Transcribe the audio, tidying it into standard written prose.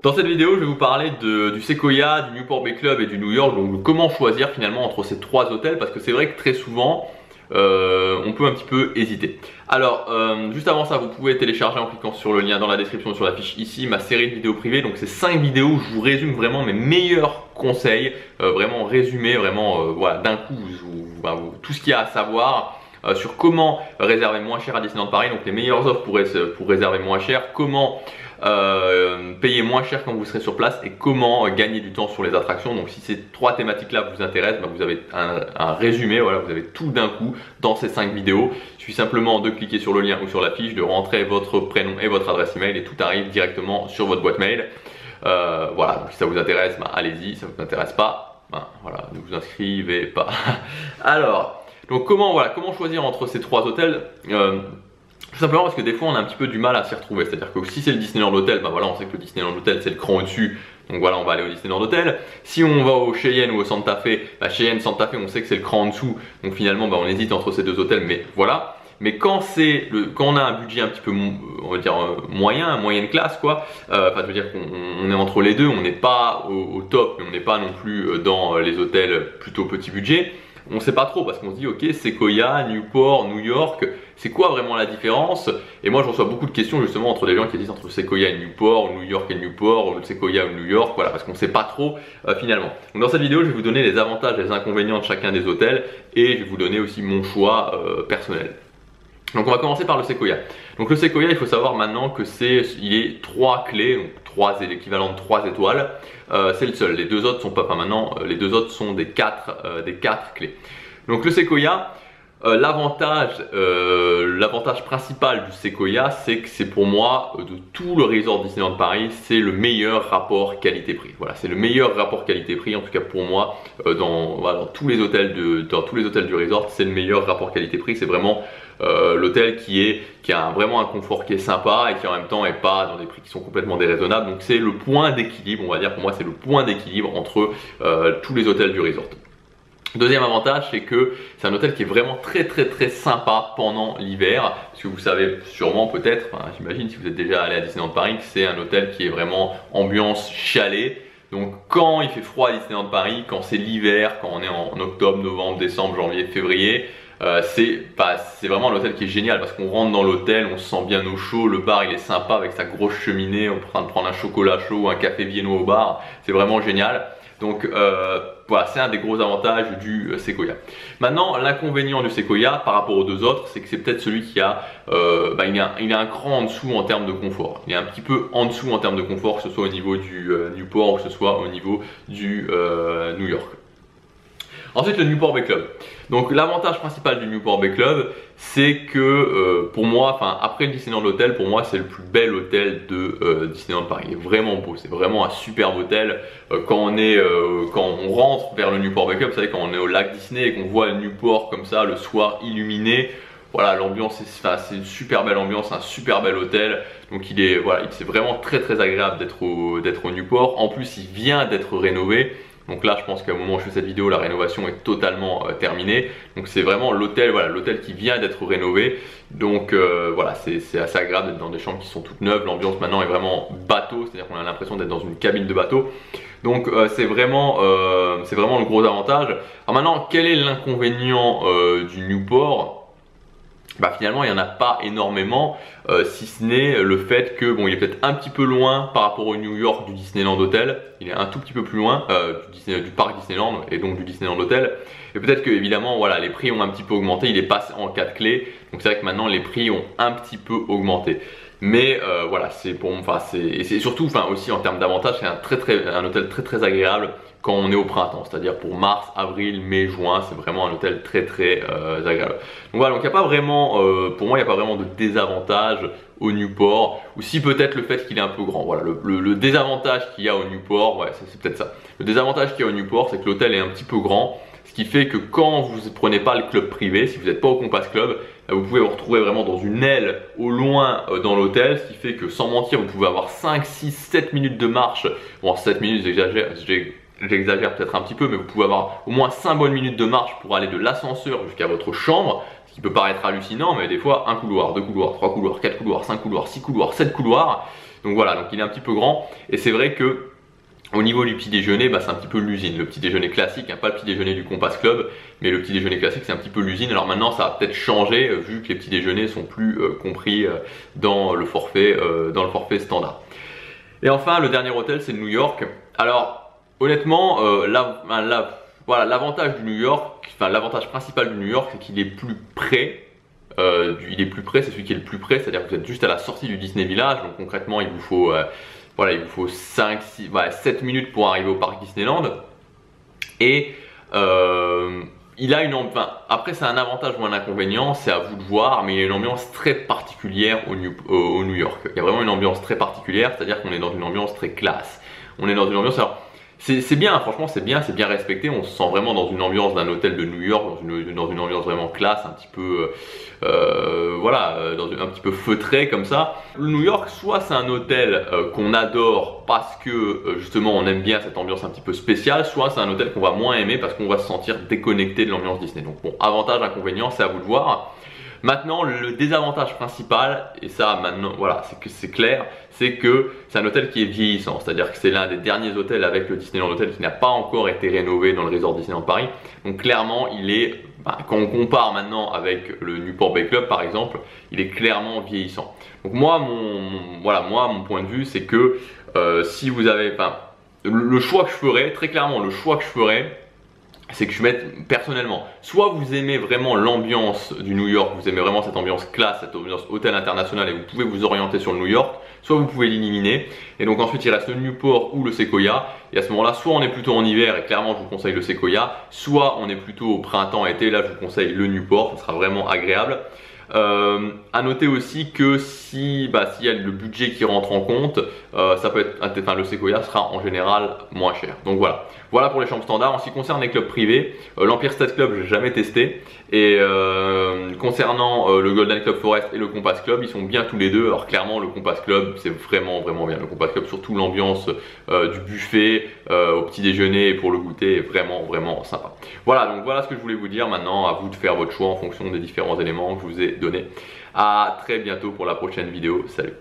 Dans cette vidéo, je vais vous parler du Sequoia, du Newport Bay Club et du New York. Donc comment choisir finalement entre ces trois hôtels, parce que c'est vrai que très souvent on peut un petit peu hésiter. Alors juste avant ça, vous pouvez télécharger en cliquant sur le lien dans la description, sur la fiche ici, ma série de vidéos privées. Donc c'est 5 vidéos où je vous résume vraiment mes meilleurs conseils, vraiment résumé, vraiment voilà, d'un coup tout ce qu'il y a à savoir sur comment réserver moins cher à Disneyland Paris, donc les meilleures offres pour réserver moins cher, comment payer moins cher quand vous serez sur place et comment gagner du temps sur les attractions. Donc si ces trois thématiques là vous intéressent, vous avez un résumé, voilà, vous avez tout d'un coup dans ces 5 vidéos. Il suffit simplement de cliquer sur le lien ou sur la fiche, de rentrer votre prénom et votre adresse email et tout arrive directement sur votre boîte mail. Voilà, donc si ça vous intéresse, allez-y. Si ça vous intéresse pas, voilà, ne vous inscrivez pas. Alors, donc comment choisir entre ces trois hôtels? Tout simplement parce que des fois on a un petit peu du mal à s'y retrouver. C'est-à-dire que si c'est le Disneyland Hotel, voilà, on sait que le Disneyland Hotel c'est le cran au-dessus. Donc voilà, on va aller au Disneyland Hotel. Si on va au Cheyenne ou au Santa Fe, Cheyenne, Santa Fe, on sait que c'est le cran en dessous. Donc finalement on hésite entre ces deux hôtels, mais voilà. Mais quand on a un budget un petit peu, on va dire moyenne classe quoi, enfin je veux dire qu'on est entre les deux, on n'est pas au top, mais on n'est pas non plus dans les hôtels plutôt petit budget. On ne sait pas trop parce qu'on se dit ok, Sequoia, Newport, New York, c'est quoi vraiment la différence? Et moi je reçois beaucoup de questions justement entre les gens qui disent entre Sequoia et Newport, ou New York et Newport, ou Sequoia ou New York, voilà, parce qu'on ne sait pas trop finalement. Donc dans cette vidéo je vais vous donner les avantages et les inconvénients de chacun des hôtels et je vais vous donner aussi mon choix personnel. Donc on va commencer par le Sequoia. Donc le Sequoia, il faut savoir maintenant que il est 3 clés, donc l'équivalent de 3 étoiles. C'est le seul. Les deux autres sont pas, maintenant les deux autres sont des 4 clés. Donc le Sequoia, l'avantage principal du Sequoia, c'est que c'est pour moi de tout le resort Disneyland Paris, c'est le meilleur rapport qualité-prix. Voilà, c'est le meilleur rapport qualité-prix en tout cas pour moi dans tous les hôtels du resort, c'est le meilleur rapport qualité-prix. C'est vraiment l'hôtel qui a vraiment un confort qui est sympa et qui en même temps est pas dans des prix qui sont complètement déraisonnables. Donc c'est le point d'équilibre, on va dire, pour moi c'est le point d'équilibre entre tous les hôtels du resort. Deuxième avantage, c'est que c'est un hôtel qui est vraiment très sympa pendant l'hiver, parce que vous savez sûrement peut-être, j'imagine si vous êtes déjà allé à Disneyland Paris, que c'est un hôtel qui est vraiment ambiance chalet. Donc quand il fait froid à Disneyland Paris, quand c'est l'hiver, quand on est en octobre, novembre, décembre, janvier, février, c'est vraiment un hôtel qui est génial parce qu'on rentre dans l'hôtel, on se sent bien au chaud, le bar il est sympa avec sa grosse cheminée, on est en train de prendre un chocolat chaud ou un café viennois au bar, c'est vraiment génial. Donc voilà, c'est un des gros avantages du Sequoia. Maintenant, l'inconvénient du Sequoia par rapport aux deux autres, c'est que c'est peut-être celui qui a, il a un cran en dessous en termes de confort. Il est un petit peu en dessous en termes de confort, que ce soit au niveau du Newport ou que ce soit au niveau du New York. Ensuite, le Newport Bay Club. Donc l'avantage principal du Newport Bay Club, c'est que pour moi, après le Disneyland Hotel, pour moi c'est le plus bel hôtel de Disneyland Paris. Il est vraiment beau, c'est vraiment un superbe hôtel. Quand on rentre vers le Newport Bay Club, vous savez, quand on est au lac Disney et qu'on voit le Newport comme ça le soir illuminé, voilà, l'ambiance, c'est une super belle ambiance, un super bel hôtel. Donc c'est vraiment très agréable d'être au Newport. En plus, il vient d'être rénové. Donc là, je pense qu'au moment où je fais cette vidéo, la rénovation est totalement terminée. Donc c'est vraiment l'hôtel, voilà, l'hôtel qui vient d'être rénové. Donc voilà, c'est assez agréable d'être dans des chambres qui sont toutes neuves. L'ambiance maintenant est vraiment bateau, c'est-à-dire qu'on a l'impression d'être dans une cabine de bateau. Donc c'est vraiment le gros avantage. Alors maintenant, quel est l'inconvénient du Newport? Finalement il n'y en a pas énormément, si ce n'est le fait que il est peut-être un petit peu loin par rapport au New York du Disneyland Hotel. Il est un tout petit peu plus loin du parc Disneyland et donc du Disneyland Hotel. Et peut-être que évidemment voilà, les prix ont un petit peu augmenté, il est passé en 4 clés. Donc c'est vrai que maintenant les prix ont un petit peu augmenté. Mais voilà, c'est surtout aussi en termes d'avantages, c'est un hôtel très agréable quand on est au printemps, c'est-à-dire pour mars, avril, mai, juin, c'est vraiment un hôtel très agréable. Donc voilà, donc il n'y a pas vraiment, pour moi il n'y a pas vraiment de désavantage au Newport, ou si peut-être le fait qu'il est un peu grand. Voilà, le désavantage qu'il y a au Newport, ouais, c'est peut-être ça. Le désavantage qu'il y a au Newport, c'est que l'hôtel est un petit peu grand, ce qui fait que quand vous ne prenez pas le club privé, si vous n'êtes pas au Compass Club, vous pouvez vous retrouver vraiment dans une aile au loin dans l'hôtel, ce qui fait que sans mentir, vous pouvez avoir 5, 6, 7 minutes de marche. Bon, 7 minutes, j'exagère peut-être un petit peu, mais vous pouvez avoir au moins 5 bonnes minutes de marche pour aller de l'ascenseur jusqu'à votre chambre, ce qui peut paraître hallucinant, mais des fois un couloir, 2 couloirs, 3 couloirs, 4 couloirs, 5 couloirs, 6 couloirs, 7 couloirs. Donc voilà, donc il est un petit peu grand, et c'est vrai que au niveau du petit déjeuner, c'est un petit peu l'usine. Le petit déjeuner classique, pas le petit déjeuner du Compass Club, mais le petit déjeuner classique, c'est un petit peu l'usine. Alors maintenant, ça va peut-être changer vu que les petits déjeuners sont plus compris dans le forfait standard. Et enfin, le dernier hôtel, c'est New York. Alors, honnêtement, l'avantage du New York, l'avantage principal du New York, c'est qu'il est plus près. C'est celui qui est le plus près, c'est-à-dire que vous êtes juste à la sortie du Disney Village. Donc concrètement, il vous faut 7 minutes pour arriver au parc Disneyland. Et il a après c'est un avantage ou un inconvénient, c'est à vous de voir, mais il y a une ambiance très particulière au New York. Il y a vraiment une ambiance très particulière, c'est-à-dire qu'on est dans une ambiance très classe. On est dans une ambiance, alors c'est bien, franchement c'est bien respecté, on se sent vraiment dans une ambiance d'un hôtel de New York, dans une ambiance vraiment classe, un petit peu un petit peu feutré comme ça. Le New York, soit c'est un hôtel qu'on adore parce que justement on aime bien cette ambiance un petit peu spéciale, soit c'est un hôtel qu'on va moins aimer parce qu'on va se sentir déconnecté de l'ambiance Disney. Donc bon, avantage, inconvénient, c'est à vous de voir. Maintenant, le désavantage principal, et ça maintenant, voilà, c'est clair, c'est que c'est un hôtel qui est vieillissant. C'est-à-dire que c'est l'un des derniers hôtels avec le Disneyland Hotel qui n'a pas encore été rénové dans le resort Disneyland Paris. Donc clairement, il est, quand on compare maintenant avec le Newport Bay Club par exemple, il est clairement vieillissant. Donc moi, mon point de vue, c'est que si vous avez, le choix que je ferais, très clairement, le choix que je ferais, c'est que je mette personnellement, soit vous aimez vraiment l'ambiance du New York, vous aimez vraiment cette ambiance classe, cette ambiance hôtel international et vous pouvez vous orienter sur le New York, soit vous pouvez l'éliminer et donc ensuite il reste le Newport ou le Sequoia et à ce moment là soit on est plutôt en hiver et clairement je vous conseille le Sequoia, soit on est plutôt au printemps été, là je vous conseille le Newport, ça sera vraiment agréable. À noter aussi que s'il y a le budget qui rentre en compte, ça peut être, le Sequoia sera en général moins cher. Donc voilà pour les chambres standards. En ce qui concerne les clubs privés, l'Empire State Club j'ai jamais testé et concernant le Golden Club Forest et le Compass Club, ils sont bien tous les deux. Alors clairement le Compass Club c'est vraiment bien. Le Compass Club, surtout l'ambiance du buffet au petit déjeuner et pour le goûter est vraiment sympa. Voilà, donc voilà ce que je voulais vous dire. Maintenant à vous de faire votre choix en fonction des différents éléments que je vous ai donnés. À très bientôt pour la prochaine vidéo. Salut.